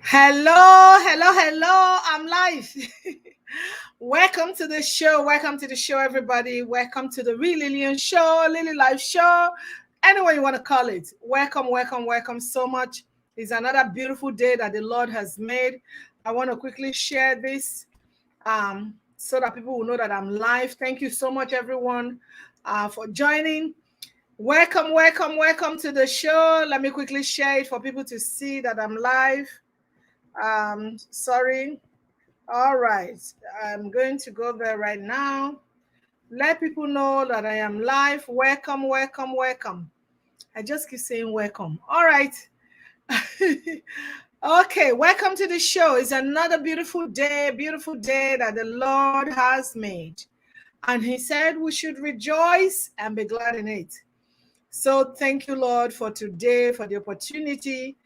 Hello, hello, hello. I'm live. Welcome to the show. Welcome to the show, everybody. Welcome to the Real Lilian show, Lily Life show, any way you want to call it. Welcome, welcome, welcome so much. It's another beautiful day that the Lord has made. I want to quickly share this so that people will know that I'm live. Thank you so much, everyone, for joining. Welcome, welcome, welcome to the show. Let me quickly share it for people to see that I'm live. Sorry. All right. I'm going to go there right now. Let people know that I am live. Welcome, welcome, welcome. I just keep saying welcome. All right. Okay, welcome to the show. It's another beautiful day that the Lord has made. And He said we should rejoice and be glad in it. So thank you, Lord, for today, for the opportunity,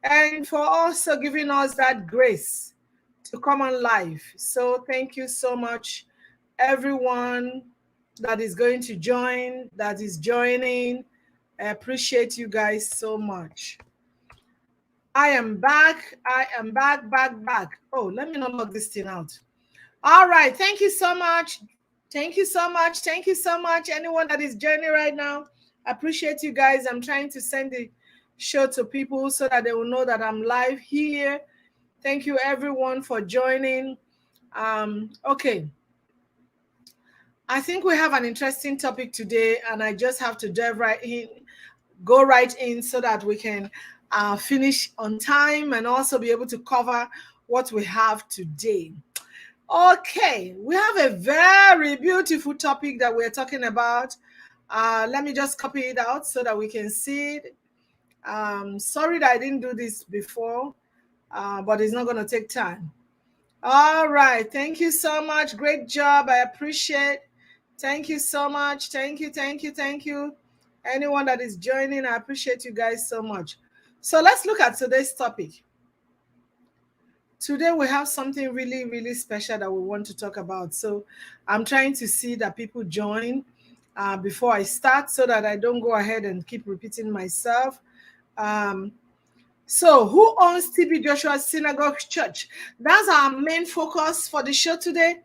and for also giving us that grace to come on live. So thank you so much, everyone that is going to join, that is joining. I appreciate you guys so much. I am back. I am back. Oh, let me not log this thing out. All right. Thank you so much. Thank you so much. Thank you so much. Anyone that is joining right now, I appreciate you guys. I'm trying to send the show to people so that they will know that I'm live here. Thank you, everyone, for joining. Okay. I think we have an interesting topic today, and I just have to dive right in, go right in so that we can finish on time and also be able to cover what we have today. Okay, we have a very beautiful topic that we're talking about. Let me just copy it out so that we can see it. Sorry that I didn't do this before, but it's not going to take time. All right, thank you so much. Great job. I appreciate. Thank you so much. Thank you. Anyone that is joining, I appreciate you guys so much. So let's look at today's topic. Today we have something really special that we want to talk about. So I'm trying to see that people join before I start so that I don't go ahead and keep repeating myself. So who owns TB Joshua's Synagogue Church? That's our main focus for the show today.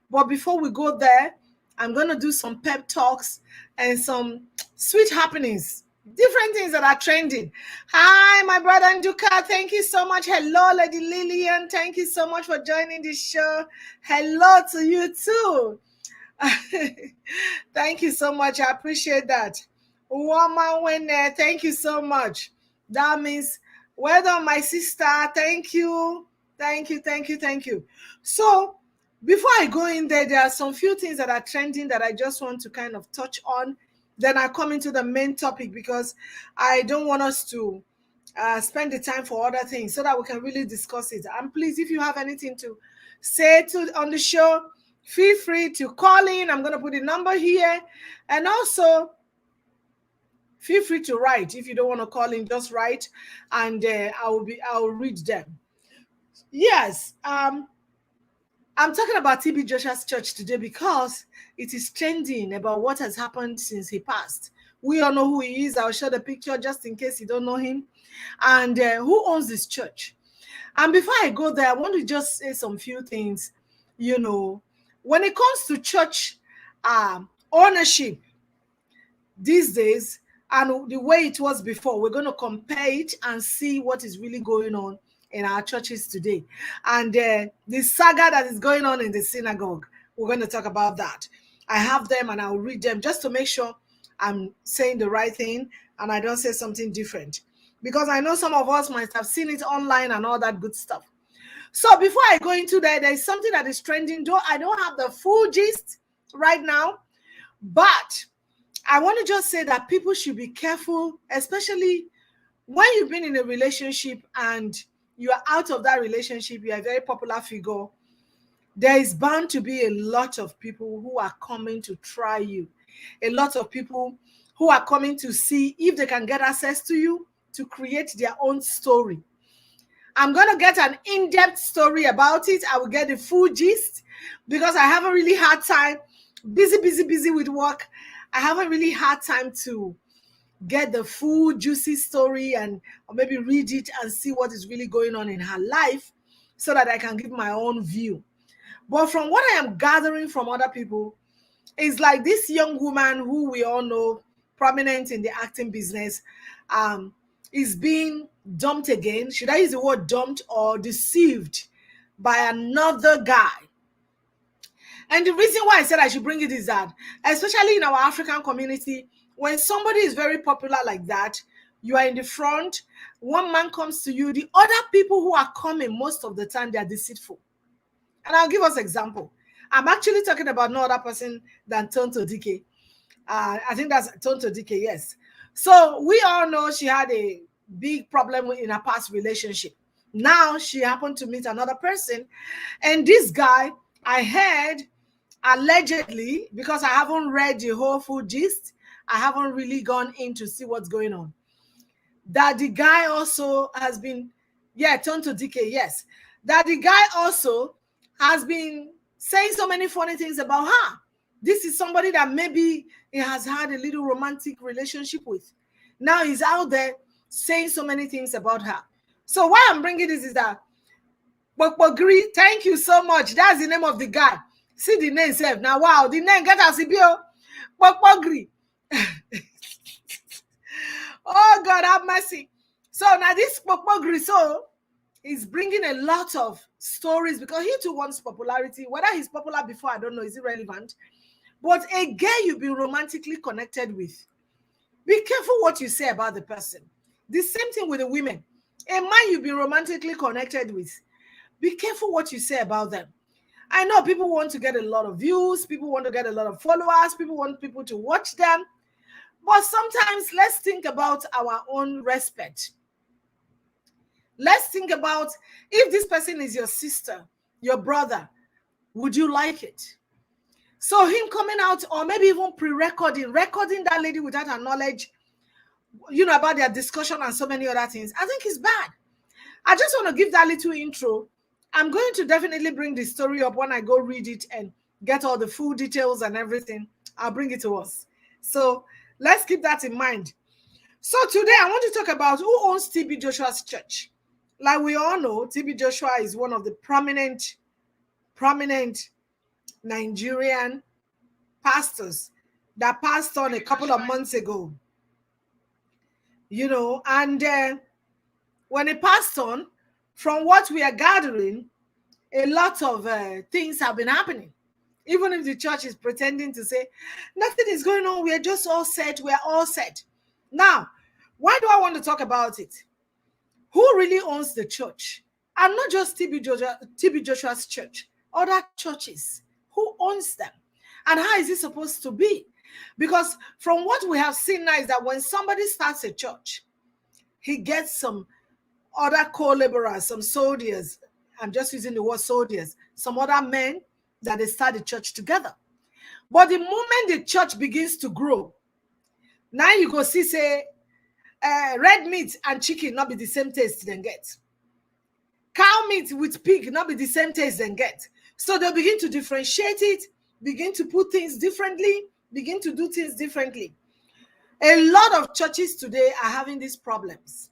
But before we go there, I'm going to do some pep talks and some sweet happenings, different things that are trending. Hi, my brother Nduka. Thank you so much. Hello, Lady Lilian. Thank you so much for joining the show. Hello to you too. Thank you so much. I appreciate that. Woman winner. Thank you so much. That means, well done, my sister. Thank you. So, before I go in there are some few things that are trending that I just want to kind of touch on. Then I come into the main topic because I don't want us to spend the time for other things so that we can really discuss it. And please, if you have anything to say on the show, feel free to call in. I'm going to put the number here. And also, feel free to write. If you don't want to call in, just write, and I'll read them. Yes, I'm talking about TB Joshua's church today because it is trending about what has happened since he passed. We all know who he is. I'll show the picture just in case you don't know him. And who owns this church? And before I go there, I want to just say some few things. You know, when it comes to church ownership these days and the way it was before, we're going to compare it and see what is really going on in our churches today. And the saga that is going on in the synagogue, we're going to talk about that. I have them and I'll read them just to make sure I'm saying the right thing and I don't say something different. Because I know some of us might have seen it online and all that good stuff. So before I go into that, there's something that is trending, though I don't have the full gist right now. But I want to just say that people should be careful, especially when you've been in a relationship and you are out of that relationship, you are a very popular figure. There is bound to be a lot of people who are coming to try you. A lot of people who are coming to see if they can get access to you to create their own story. I'm going to get an in-depth story about it. I will get the full gist because I haven't really had time. Busy with work. I haven't really had time to get the full juicy story and or maybe read it and see what is really going on in her life so that I can give my own view. But from what I am gathering from other people, it's like this young woman who we all know, prominent in the acting business, is being dumped again. Should I use the word dumped or deceived by another guy? And the reason why I said I should bring it is that, especially in our African community, when somebody is very popular like that, you are in the front, one man comes to you, the other people who are coming most of the time, they are deceitful. And I'll give us example. I'm actually talking about no other person than Tonto Dike. I think that's Tonto Dike, yes. So we all know she had a big problem in her past relationship. Now she happened to meet another person. And this guy, I heard, allegedly, because I haven't read the whole full gist, I haven't really gone in to see what's going on, that the guy also has been, Tonto Dike, yes, that the guy also has been saying so many funny things about her. This is somebody that maybe he has had a little romantic relationship with. Now he's out there saying so many things about her. So why I'm bringing this is that Bokbogri, thank you so much. That's the name of the guy. See the name itself. Now, wow, the name get us Ibio. Bokbogri. Oh, God, have mercy. So now this Bokbogri, so is bringing a lot of stories because he too wants popularity. Whether he's popular before, I don't know, is irrelevant. But a girl you've been romantically connected with, be careful what you say about the person. The same thing with the women. A man you've been romantically connected with, be careful what you say about them. I know people want to get a lot of views, people want to get a lot of followers, people want people to watch them. But sometimes let's think about our own respect. Let's think about if this person is your sister, your brother, would you like it? So him coming out or maybe even recording that lady without her knowledge, about their discussion and so many other things, I think it's bad. I just want to give that little intro. I'm going to definitely bring the story up when I go read it and get all the full details and everything. I'll bring it to us. So let's keep that in mind. So today I want to talk about who owns TB Joshua's church. Like we all know, TB Joshua is one of the prominent Nigerian pastors that passed on a couple of months ago. And when he passed on, from what we are gathering, a lot of things have been happening. Even if the church is pretending to say, nothing is going on, we're just all set, we're all set. Now, why do I want to talk about it? Who really owns the church? And not just TB Joshua's church, other churches. Who owns them? And how is it supposed to be? Because from what we have seen now is that when somebody starts a church, he gets some other co-laborers, some soldiers. I'm just using the word soldiers. Some other men that they start the church together. But the moment the church begins to grow, now you go see, say, red meat and chicken not be the same taste then get. Cow meat with pig not be the same taste then get. So they'll begin to differentiate it, begin to put things differently, begin to do things differently. A lot of churches today are having these problems.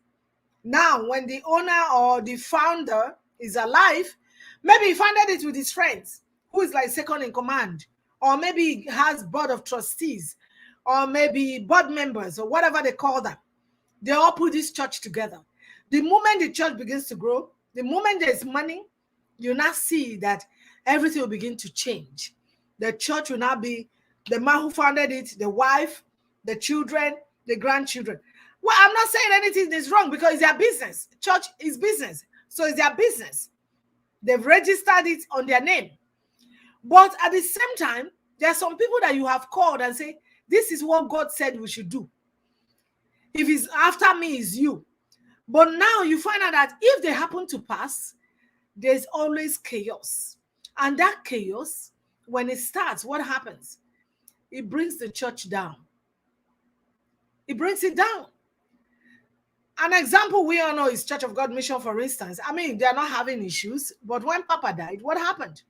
Now, when the owner or the founder is alive, maybe he founded it with his friends, who is like second in command, or maybe he has board of trustees, or maybe board members, or whatever they call them. They all put this church together. The moment the church begins to grow, the moment there's money, you now see that everything will begin to change. The church will now be the man who founded it, the wife, the children, the grandchildren. Well, I'm not saying anything is wrong because it's their business. Church is business. So it's their business. They've registered it on their name. But at the same time, there are some people that you have called and say, this is what God said we should do. If it's after me, it's you. But now you find out that if they happen to pass, there's always chaos. And that chaos, when it starts, what happens? It brings the church down. It brings it down. An example we all know is Church of God Mission, for instance. I mean, they're not having issues, but when Papa died, what happened?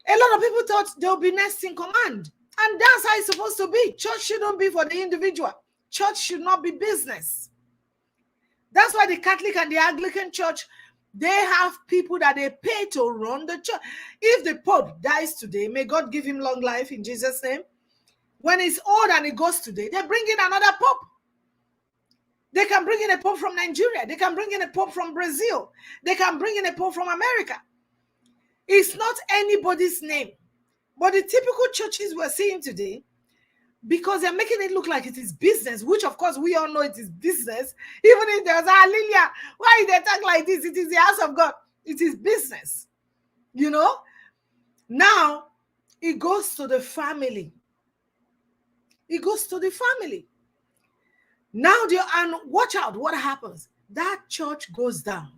A lot of people thought they'll be next in command. And that's how it's supposed to be. Church shouldn't be for the individual. Church should not be business. That's why the Catholic and the Anglican Church, they have people that they pay to run the church. If the Pope dies today, may God give him long life in Jesus' name. When he's old and he goes today, they bring in another Pope. They can bring in a Pope from Nigeria. They can bring in a Pope from Brazil. They can bring in a Pope from America. It's not anybody's name. But the typical churches we're seeing today, because they're making it look like it is business, which of course we all know it is business. Even if there's Lilian, why they talk like this? It is the house of God. It is business. You know? Now, it goes to the family. It goes to the family. Now, and watch out what happens. That church goes down.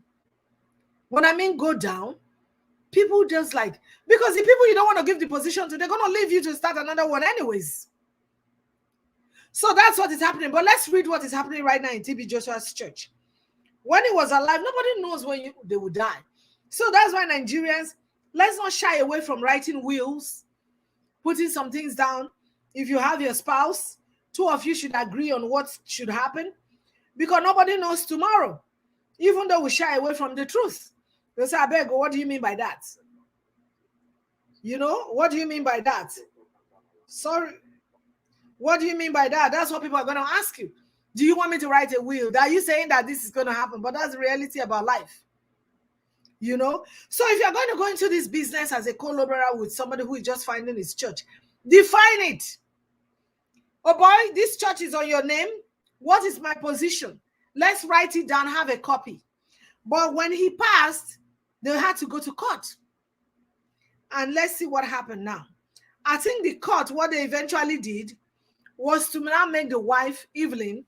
When I mean go down, people just like, because the people you don't want to give the position to, they're going to leave you to start another one anyways. So that's what is happening. But let's read what is happening right now in TB Joshua's church. When he was alive, nobody knows when they would die. So that's why Nigerians, let's not shy away from writing wills, putting some things down. If you have your spouse, two of you should agree on what should happen, because nobody knows tomorrow, even though we shy away from the truth. They say, I beg, what do you mean by that? You know, what do you mean by that? Sorry. What do you mean by that? That's what people are going to ask you. Do you want me to write a will? Are you saying that this is going to happen? But that's the reality about life. You know? So if you're going to go into this business as a collaborator with somebody who is just finding his church, define it. Oh boy, this church is on your name. What is my position? Let's write it down, have a copy. But when he passed, they had to go to court. And let's see what happened now. I think the court, what they eventually did was to now make the wife, Evelyn,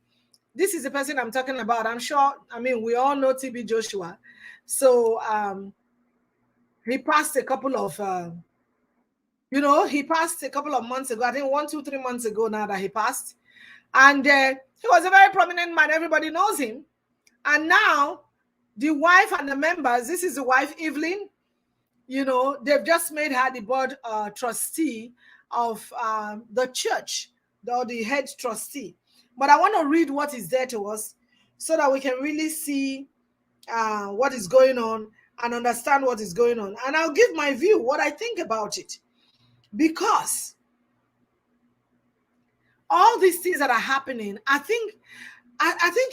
this is the person I'm talking about. I'm sure, I mean, we all know TB Joshua. So he passed a couple of, he passed a couple of months ago. I think 1, 2, 3 months ago now that he passed. And he was a very prominent man. Everybody knows him. And now the wife and the members, this is the wife, Evelyn, they've just made her the board trustee of the church, or the head trustee. But I want to read what is there to us so that we can really see what is going on and understand what is going on. And I'll give my view, what I think about it. Because all these things that are happening, I think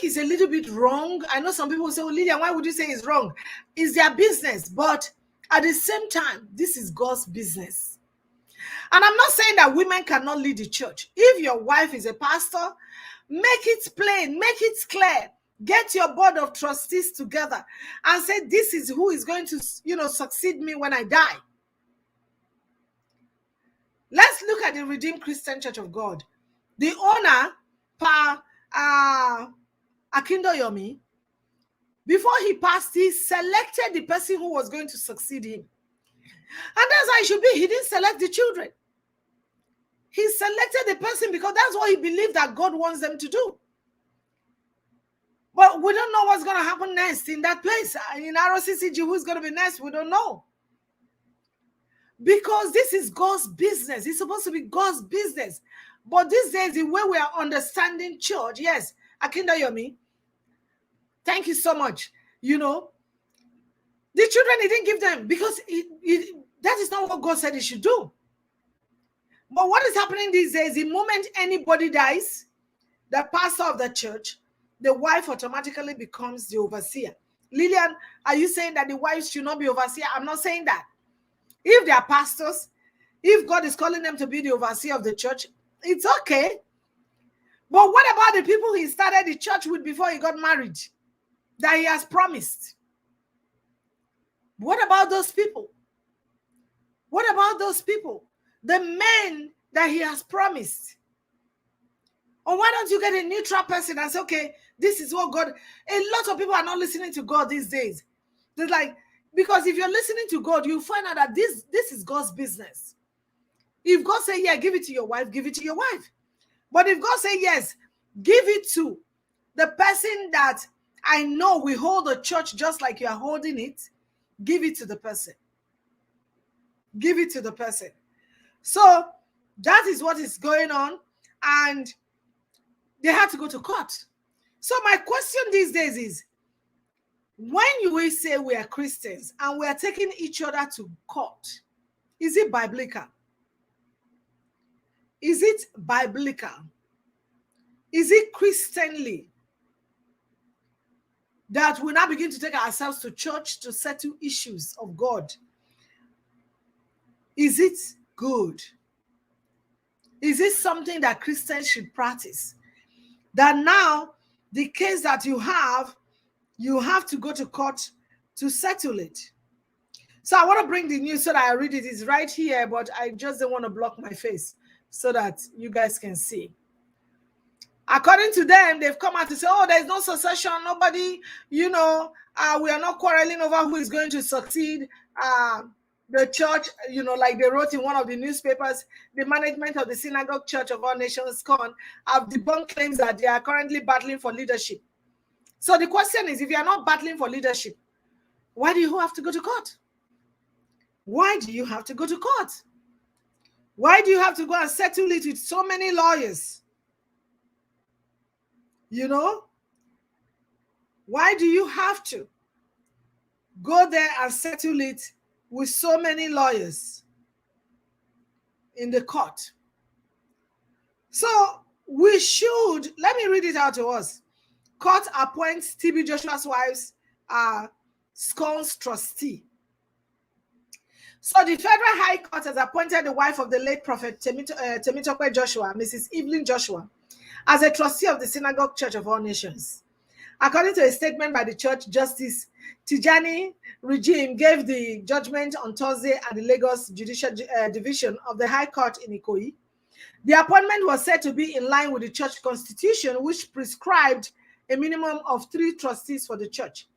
it's a little bit wrong. I know some people say, well, Lilian, why would you say it's wrong? It's their business. But at the same time, this is God's business. And I'm not saying that women cannot lead the church. If your wife is a pastor, make it plain, make it clear. Get your board of trustees together and say, this is who is going to, succeed me when I die. Let's look at the Redeemed Christian Church of God. The owner, Akindoyomi, before he passed, he selected the person who was going to succeed him. And that's how it should be. He didn't select the children. He selected the person because that's what he believed that God wants them to do. But we don't know what's going to happen next in that place. In ROCCG, who's going to be next? We don't know. Because this is God's business. It's supposed to be God's business. But these days, the way we are understanding church, yes, Akindoyomi, thank you so much. The children, he didn't give them because that is not what God said he should do. But what is happening these days, the moment anybody dies, the pastor of the church, the wife automatically becomes the overseer. Lilian, are you saying that the wives should not be overseer? I'm not saying that. If they are pastors, if God is calling them to be the overseer of the church, it's okay. But what about the people he started the church with before he got married, that he has promised? What about those people? What about those people? The men that he has promised. Or why don't you get a neutral person and say, okay, this is what God... A lot of people are not listening to God these days. They're like, because if you're listening to God, you find out that this is God's business. If God say, yeah, give it to your wife, give it to your wife. But if God say, yes, give it to the person that I know we hold the church just like you are holding it, give it to the person. Give it to the person. So that is what is going on. And They had to go to court. So my question these days is, when you say we are Christians and we are taking each other to court, is it biblical? Is it biblical? Is it Christianly that we now begin to take ourselves to church to settle issues of God? Is it good? Is it something that Christians should practice? That now the case that you have to go to court to settle it. So I want to bring the news so that I read it. It's right here, but I just don't want to block my face so that you guys can see. According to them, they've come out to say, oh, there's no succession. Nobody, we are not quarreling over who is going to succeed the church, like they wrote in one of the newspapers. The management of the Synagogue Church of All Nations, CON, have debunked claims that they are currently battling for leadership. So the question is, if you are not battling for leadership, why do you have to go to court? Why do you have to go to court? Why do you have to go and settle it with so many lawyers? Why do you have to go there and settle it with so many lawyers in the court? So we should, let me read it out to us. Court appoints TB Joshua's wife's scorns trustee. So the Federal High Court has appointed the wife of the late prophet Temitope Joshua, Mrs. Evelyn Joshua, as a trustee of the Synagogue Church of All Nations. According to a statement by the church, Justice Tijani Regime gave the judgment on Thursday at the Lagos Judicial Division of the High Court in Ikoyi. The appointment was said to be in line with the church constitution, which prescribed a minimum of 3 trustees for the church.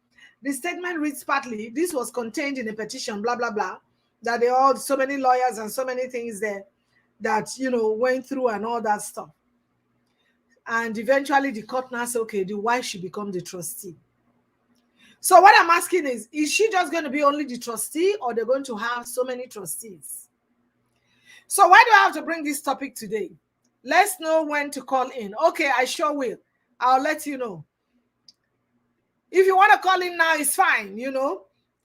The statement reads partly, this was contained in a petition, blah, blah, blah, that they all, so many lawyers and so many things there that, went through and all that stuff. And eventually the court now said, okay, the wife should become the trustee. So what I'm asking is she just going to be only the trustee, or they're going to have so many trustees? So why do I have to bring this topic today? Let's know when to call in. Okay, I sure will. I'll let you know. If you want to call in now, it's fine,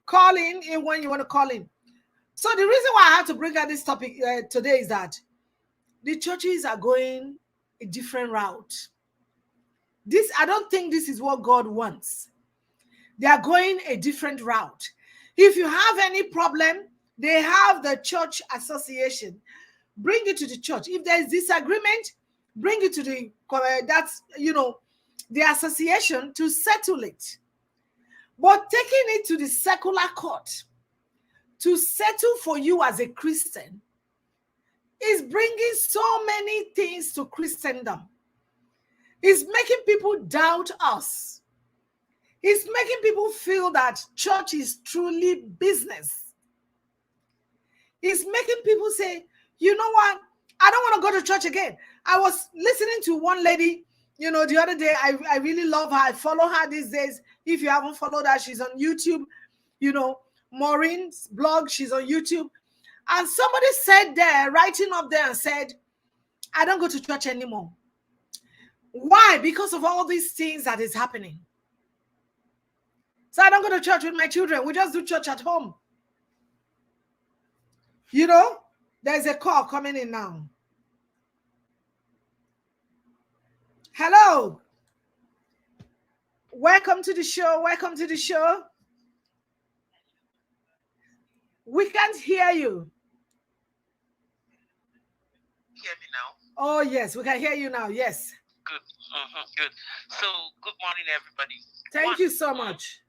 Call in when you want to call in. So the reason why I have to bring out this topic today is that the churches are going a different route. I don't think this is what God wants. They are going a different route. If you have any problem, they have the church association. Bring it to the church. If there is disagreement, bring it to the association to settle it. But taking it to the secular court to settle for you as a Christian is bringing so many things to Christendom. It's making people doubt us. It's making people feel that church is truly business. It's making people say, you know what? I don't want to go to church again. I was listening to one lady, the other day. I really love her. I follow her these days. If you haven't followed her, she's on YouTube. Maureen's blog, she's on YouTube. And somebody said there, writing up there and said, I don't go to church anymore. Why? Because of all these things that is happening. So I don't go to church with my children. We just do church at home. There's a call coming in now. Hello. Welcome to the show. Welcome to the show. We can't hear you. Hear me now? Oh, yes, we can hear you now. Yes. Good. Good. So, good morning, everybody. Thank you so much.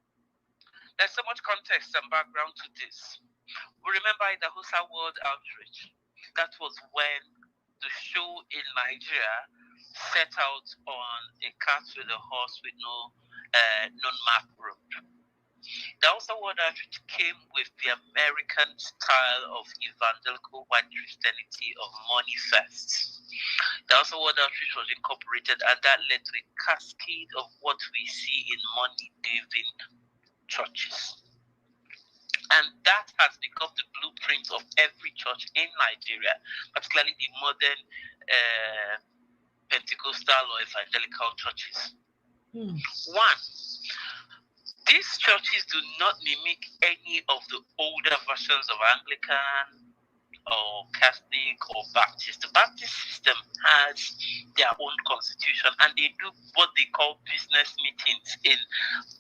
There's so much context and background to this. We remember in the Husa World Outreach, that was when the show in Nigeria set out on a cart with a horse with no map road. The Husa World Outreach came with the American style of evangelical white Christianity of money first. The Husa World Outreach was incorporated, and that led to a cascade of what we see in money-driven churches. And that has become the blueprint of every church in Nigeria, particularly the modern Pentecostal or evangelical churches. Mm. One, these churches do not mimic any of the older versions of Anglican or Catholic or Baptist. The Baptist system has their own constitution, and they do what they call business meetings in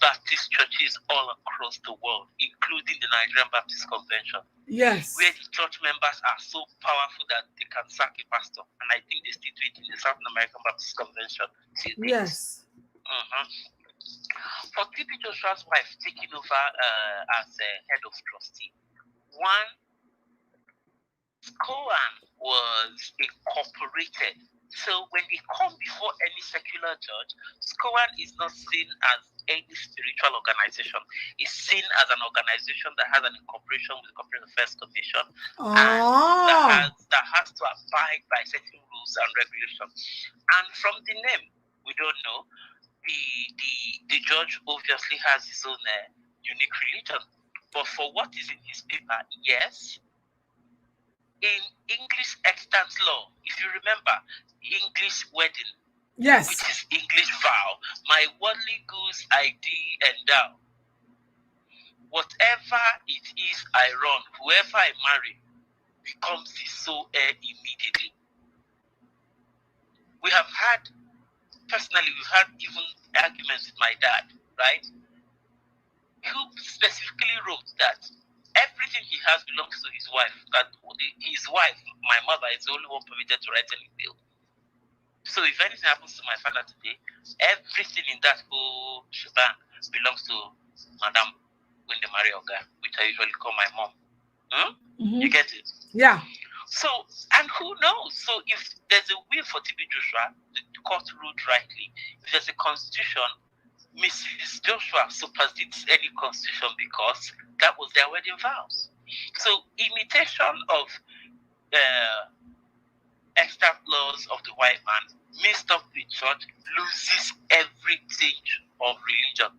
Baptist churches all across the world, including the Nigerian Baptist Convention. Yes. Where the church members are so powerful that they can sack a pastor. And I think they still do it in the South American Baptist Convention. Yes. For TB Joshua's wife taking over as head of trustee, one, SCOAN was incorporated. So when they come before any secular judge, SCOAN is not seen as any spiritual organization. It's seen as an organization that has an incorporation with the Corporate Affairs Commission and that has to abide by certain rules and regulations. And from the name, we don't know. The judge obviously has his own unique religion. But for what is in his paper, yes. In English extant law, if you remember, English wedding, yes, which is English vow, my worldly goods I thee endow. Whatever it is I run, whoever I marry becomes the sole heir immediately. We've had even arguments with my dad, right? Who specifically wrote that everything he has belongs to his wife. That his wife, my mother, is the only one permitted to write any will. So if anything happens to my father today, everything in that whole shebang belongs to Madame Windemari Oga, which I usually call my mom. You get it? Yeah. So, and who knows? So if there's a will for TB Joshua, the court ruled rightly. If there's a constitution, Mrs. Joshua supersedes any constitution because that was their wedding vows. So imitation of extant laws of the white man mixed up with church loses everything of religion.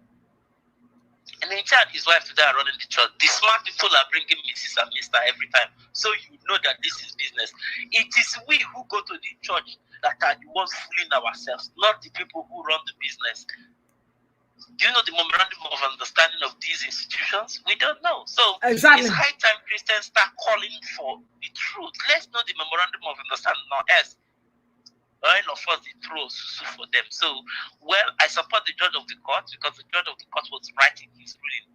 And in charge, his wife today are running the church. The smart people are bringing Mrs. and Mr. every time. So you know that this is business. It is we who go to the church that are the ones fooling ourselves, not the people who run the business. Do you know the memorandum of understanding of these institutions? We don't know. So exactly. It's high time Christians start calling for the truth. Let's know the memorandum of understanding, not else. All of us, the truth for them. So, well, I support the judge of the court because the judge of the court was right in his ruling.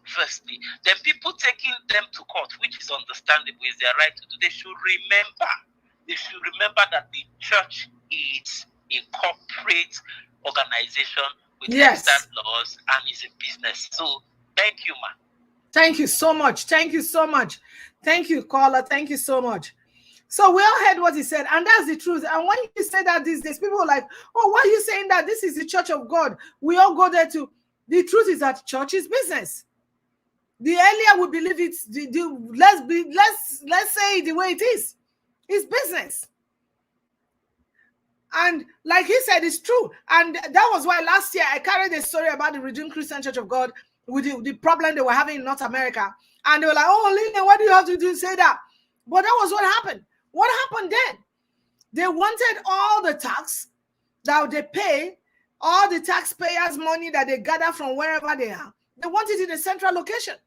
Firstly, then people taking them to court, which is understandable, is their right to do. They should remember that the church is a corporate organization with extant laws and is a business. So, thank you, ma. Thank you so much. Thank you so much. Thank you, caller. Thank you so much. So we all heard what he said, and that's the truth. And when you say that these days, people are like, oh, why are you saying that? This is the church of God. We all go there too. The truth is that church is business. The earlier we believe it, let's say it the way it is. It's business. And like he said, it's true. And that was why last year I carried a story about the Redeemed Christian Church of God with the problem they were having in North America. And they were like, oh, Lilian, what do you have to do to say that? But that was what happened. What happened then? They wanted all the tax that they pay, all the taxpayers' money that they gather from wherever they are. They want it in a central location.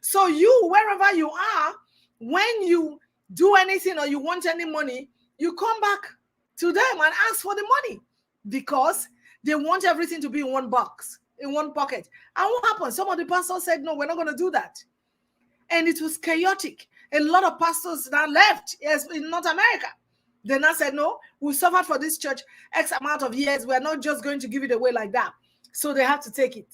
So you, wherever you are, when you do anything or you want any money, you come back to them and ask for the money because they want everything to be in one box, in one pocket. And what happened? Some of the pastors said, no, we're not going to do that. And it was chaotic. A lot of pastors now left in North America. They now said, no, we suffered for this church X amount of years. We're not just going to give it away like that. So they have to take it.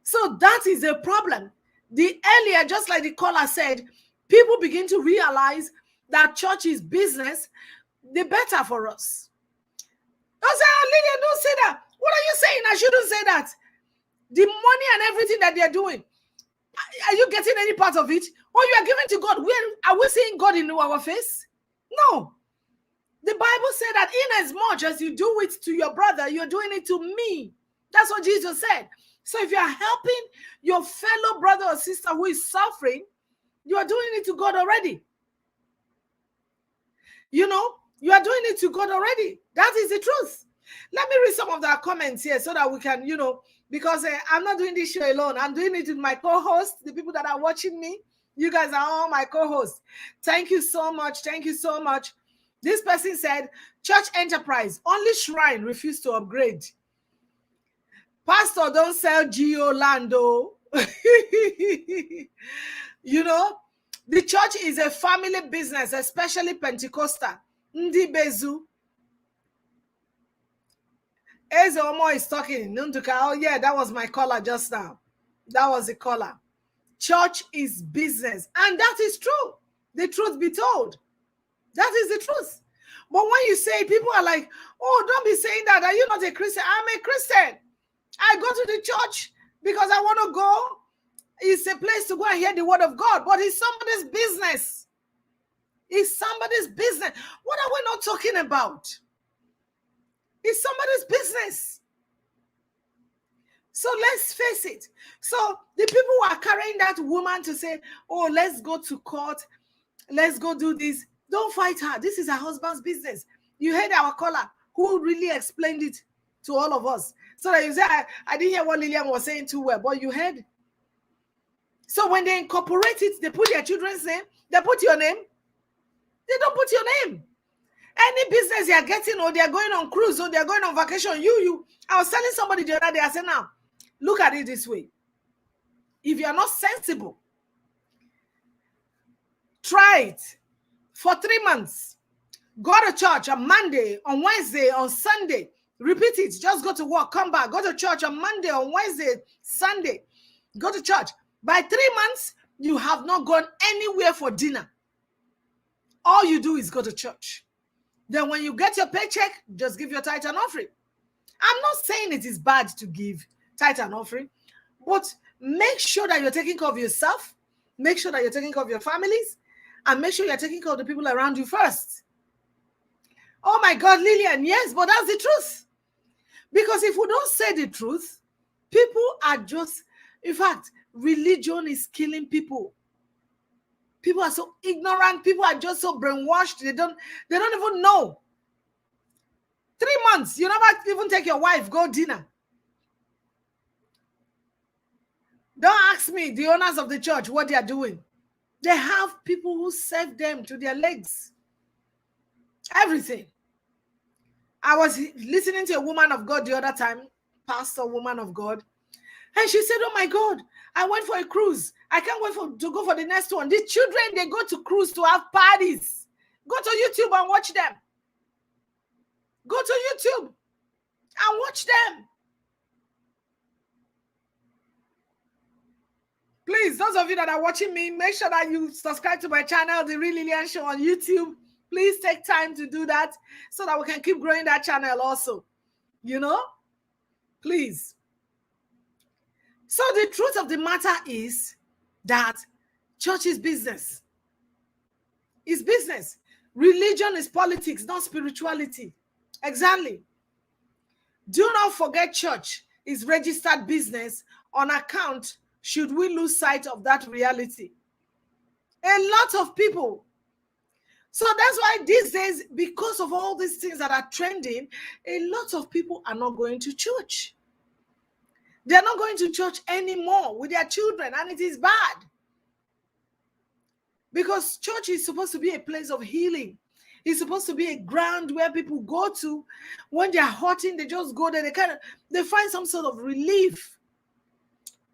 So that is a problem. The earlier, just like the caller said, people begin to realize that church is business, the better for us. Don't say, oh, Lilian, don't say that. What are you saying? I shouldn't say that. The money and everything that they're doing, are you getting any part of it? Or you are giving to God? Are we seeing God in our face? No. The Bible said that in as much as you do it to your brother, you're doing it to me. That's what Jesus said. So if you're helping your fellow brother or sister who is suffering, you are doing it to God already. You know, You are doing it to God already. That is the truth. Let me read some of the comments here so that we can, because I'm not doing this show alone. I'm doing it with my co-hosts, the people that are watching me. You guys are all my co-hosts. Thank you so much. Thank you so much. This person said, church enterprise, only shrine refused to upgrade. Pastor, don't sell Geo Lando. The church is a family business, especially Pentecostal. Ndi Bezu. Eze Omo is talking. Oh, yeah, that was my caller just now. That was the caller. Church is business. And that is true. The truth be told. That is the truth. But when you say, people are like, oh, don't be saying that. Are you not a Christian? I'm a Christian. I go to the church because I want to go. It's a place to go and hear the word of God. But it's somebody's business. It's somebody's business. What are we not talking about? It's somebody's business. So let's face it. So the people who are carrying that woman to say, oh, let's go to court. Let's go do this. Don't fight her. This is her husband's business. You heard our caller who really explained it to all of us. So that you say, I didn't hear what Lilian was saying too well, but you heard. So when they incorporate it, they put their children's name, they put your name. They don't put your name. Any business they are getting, or they are going on cruise, or they are going on vacation, I was telling somebody the other day, I said, now, look at it this way. If you are not sensible, try it for 3 months. Go to church on Monday, on Wednesday, on Sunday. Repeat it. Just go to work, come back. Go to church on Monday, on Wednesday, Sunday. Go to church. By 3 months, you have not gone anywhere for dinner. All you do is go to church. Then when you get your paycheck, just give your tithe and offering. I'm not saying it is bad to give tithe and offering, but make sure that you're taking care of yourself. Make sure that you're taking care of your families, and make sure you're taking care of the people around you first. Oh my God, Lilian, yes, but that's the truth. Because if we don't say the truth, people are just, in fact, religion is killing people. People are so ignorant. People are just so brainwashed. They don't even know. 3 months, you never even take your wife, go dinner. Don't ask me, the owners of the church, what they are doing. They have people who serve them to their legs. Everything. I was listening to a woman of God the other time, pastor woman of God, and she said, oh my God, I went for a cruise. I can't wait to go for the next one. The children, they go to cruise to have parties. Go to YouTube and watch them. Go to YouTube and watch them. Please, those of you that are watching me, make sure that you subscribe to my channel, The Real Lilian Show on YouTube. Please take time to do that so that we can keep growing that channel also. Please. So the truth of the matter is that church is business. It's business. Religion is politics, not spirituality. Exactly. Do not forget church is registered business on account should we lose sight of that reality. A lot of people. So that's why these days, because of all these things that are trending, a lot of people are not going to church. They're not going to church anymore with their children, and it is bad. Because church is supposed to be a place of healing. It's supposed to be a ground where people go to when they're hurting. They just go there. They find some sort of relief.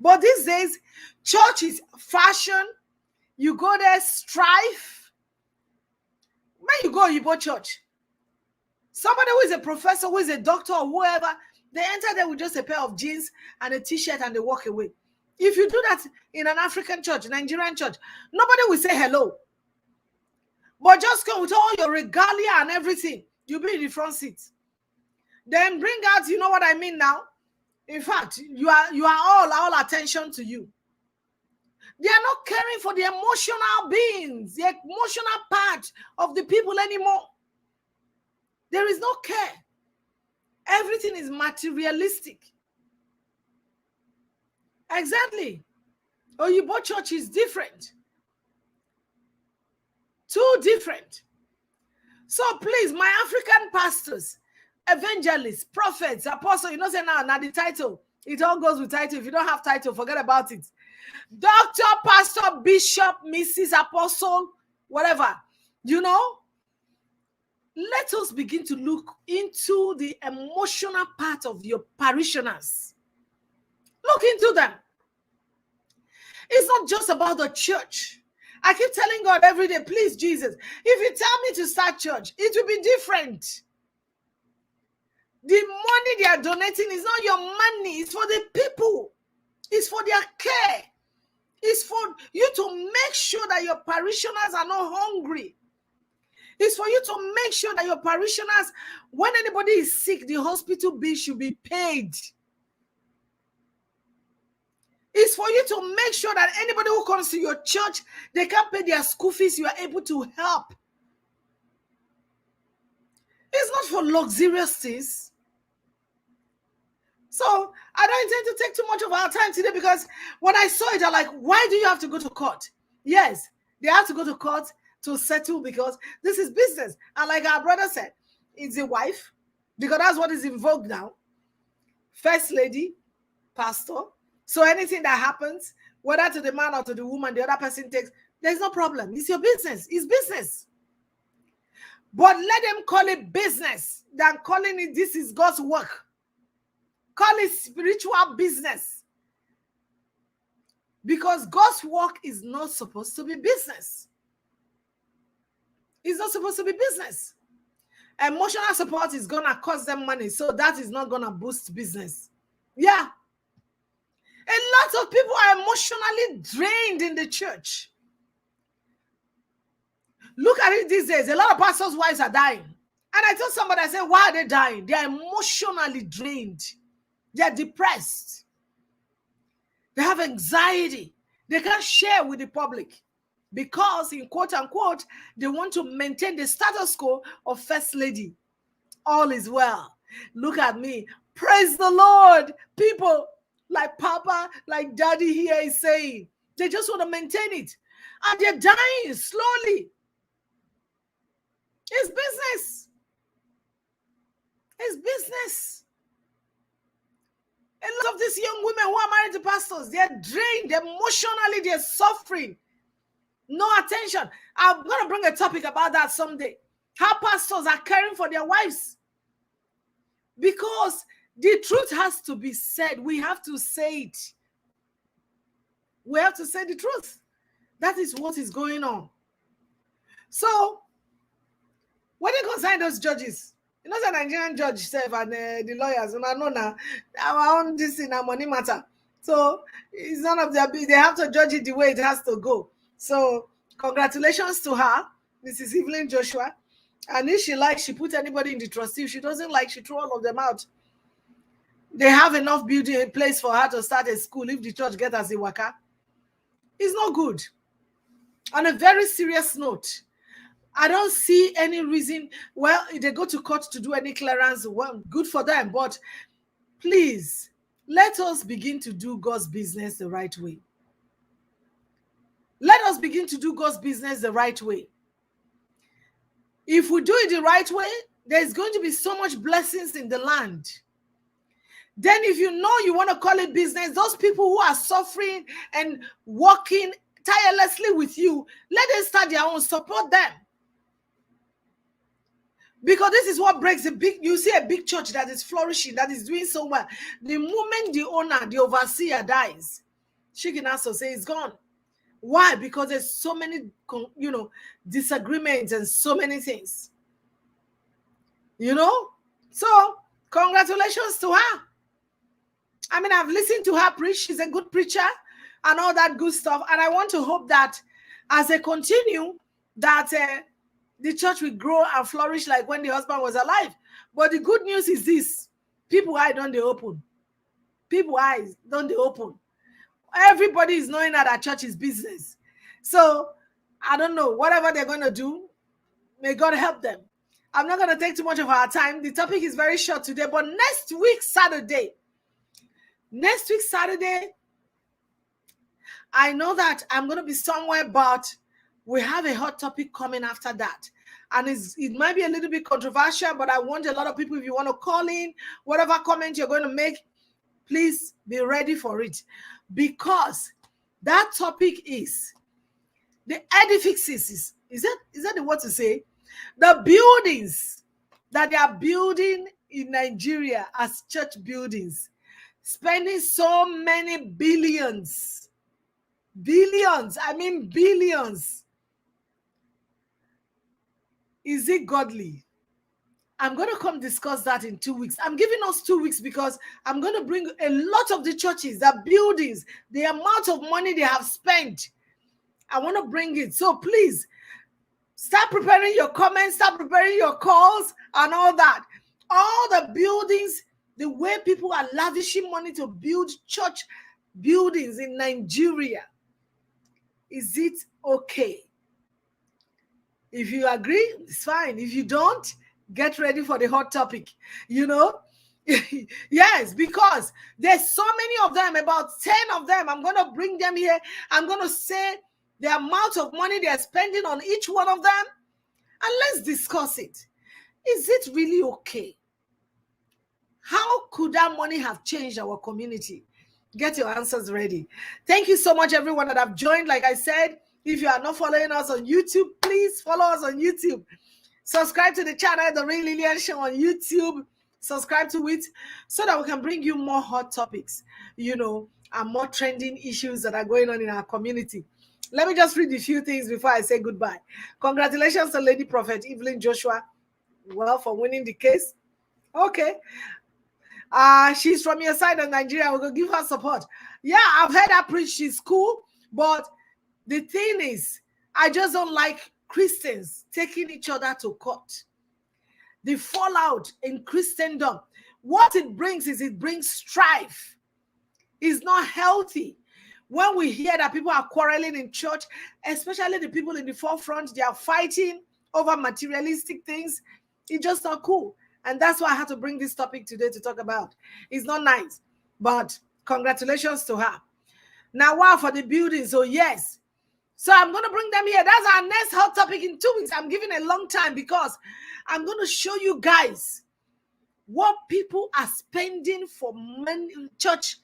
But these days, church is fashion. You go there, strife. When you go, you go church. Somebody who is a professor, who is a doctor, or whoever, they enter there with just a pair of jeans and a t-shirt and they walk away. If you do that in an African church, Nigerian church, nobody will say hello. But just go with all your regalia and everything. You'll be in the front seat. Then bring out, you know what I mean now? In fact, you are all attention to you. They are not caring for the emotional beings, the emotional part of the people anymore. There is no care. Everything is materialistic. Exactly. Oyibo church is different. Too different. So please, my African pastors, evangelists, prophets, apostles, say now the title. It all goes with title. If you don't have title, forget about it. Doctor, pastor, bishop, Mrs. Apostle, whatever. Let us begin to look into the emotional part of your parishioners. Look into them. It's not just about the church. I keep telling God every day, please, Jesus, if you tell me to start church, it will be different. The money they are donating is not your money. It's for the people. It's for their care. It's for you to make sure that your parishioners are not hungry. It's for you to make sure that your parishioners, when anybody is sick, the hospital bill should be paid. It's for you to make sure that anybody who comes to your church, they can't pay their school fees, you are able to help. It's not for luxurious things. So I don't intend to take too much of our time today, because when I saw it, I'm like, why do you have to go to court? Yes, they have to go to court to settle, because this is business. And like our brother said, it's a wife, because that's what is in vogue now. First lady, pastor. So anything that happens, whether to the man or to the woman, the other person takes, there's no problem. It's your business. It's business. But let them call it business than calling it this is God's work. Call it spiritual business. Because God's work is not supposed to be business. It's not supposed to be business. Emotional support is going to cost them money, so that is not going to boost business. Yeah. A lot of people are emotionally drained in the church. Look at it these days. A lot of pastors' wives are dying. And I told somebody, I said, why are they dying? They are emotionally drained. They are depressed. They have anxiety. They can't share with the public because, in quote unquote, they want to maintain the status quo of first lady. All is well. Look at me. Praise the Lord. People like Papa, like Daddy here is saying, they just want to maintain it. And they're dying slowly. It's business. It's business. A lot of these young women who are married to pastors, they're drained emotionally, they're suffering. No attention. I'm going to bring a topic about that someday. How pastors are caring for their wives. Because the truth has to be said. We have to say it. We have to say the truth. That is what is going on. So, when it concerns those judges, you know, the Nigerian judge self and the lawyers, I know now, our own this in our money matter. So it's none of their, they have to judge it the way it has to go. So congratulations to her, Mrs. Evelyn Joshua. And if she likes, she put anybody in the trustee. If she doesn't like, she threw all of them out. They have enough building in place for her to start a school if the church gets as a worker. It's not good. On a very serious note, I don't see any reason, well, if they go to court to do any clearance, well, good for them. But please, let us begin to do God's business the right way. Let us begin to do God's business the right way. If we do it the right way, there's going to be so much blessings in the land. Then if you know you want to call it business, those people who are suffering and working tirelessly with you, let them start their own, support them. Because this is what breaks a big, you see a big church that is flourishing, that is doing so well. The moment the owner, the overseer dies, she can also say it's gone. Why? Because there's so many, disagreements and so many things. So congratulations to her. I mean, I've listened to her preach. She's a good preacher and all that good stuff. And I want to hope that as they continue, that the church will grow and flourish like when the husband was alive. But the good news is this. People eyes don't they open. People eyes don't they open. Everybody is knowing that our church is business. So, I don't know. Whatever they're going to do, may God help them. I'm not going to take too much of our time. The topic is very short today. But next week, Saturday, I know that I'm going to be somewhere, but we have a hot topic coming after that. and it might be a little bit controversial, but I want a lot of people, if you want to call in, whatever comment you're going to make, please be ready for it, because that topic is the edifices. Is that the word to say? The buildings that they are building in Nigeria as church buildings, spending so many billions. Billions, I mean billions. Is it godly? I'm going to come discuss that in 2 weeks. I'm giving us 2 weeks because I'm going to bring a lot of the churches, the buildings, the amount of money they have spent. I want to bring it. So please, start preparing your comments, start preparing your calls and all that. All the buildings, the way people are lavishing money to build church buildings in Nigeria. Is it okay? If you agree, it's fine. If you don't, get ready for the hot topic. Yes, because there's so many of them, about 10 of them. I'm going to bring them here. I'm going to say the amount of money they're spending on each one of them, and let's discuss it. Is it really okay? How could that money have changed our community? Get your answers ready. Thank you so much, everyone that have joined. Like I said, if you are not following us on YouTube, please follow us on YouTube. Subscribe to the channel, The Real Lilian Show on YouTube. Subscribe to it so that we can bring you more hot topics, and more trending issues that are going on in our community. Let me just read a few things before I say goodbye. Congratulations to Lady Prophet Evelyn Joshua, for winning the case. Okay. She's from your side of Nigeria. We're going to give her support. Yeah, I've heard her preach. She's cool. But the thing is, I just don't like Christians taking each other to court. The fallout in Christendom, what it brings is it brings strife. It's not healthy. When we hear that people are quarreling in church, especially the people in the forefront, they are fighting over materialistic things, it's just not cool. And that's why I had to bring this topic today to talk about. It's not nice, but congratulations to her. Now, wow, for the building. So yes. So I'm going to bring them here. That's our next hot topic in 2 weeks. I'm giving a long time because I'm going to show you guys what people are spending for church.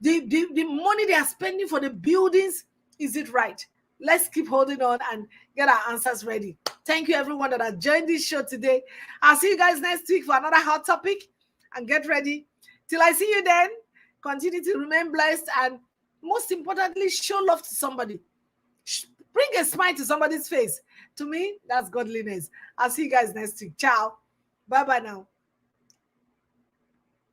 The money they are spending for the buildings. Is it right? Let's keep holding on and get our answers ready. Thank you, everyone that has joined this show today. I'll see you guys next week for another hot topic. And get ready. Till I see you then, continue to remain blessed. And most importantly, show love to somebody. Bring a smile to somebody's face. To me, that's godliness. I'll see you guys next week. Ciao. Bye-bye now.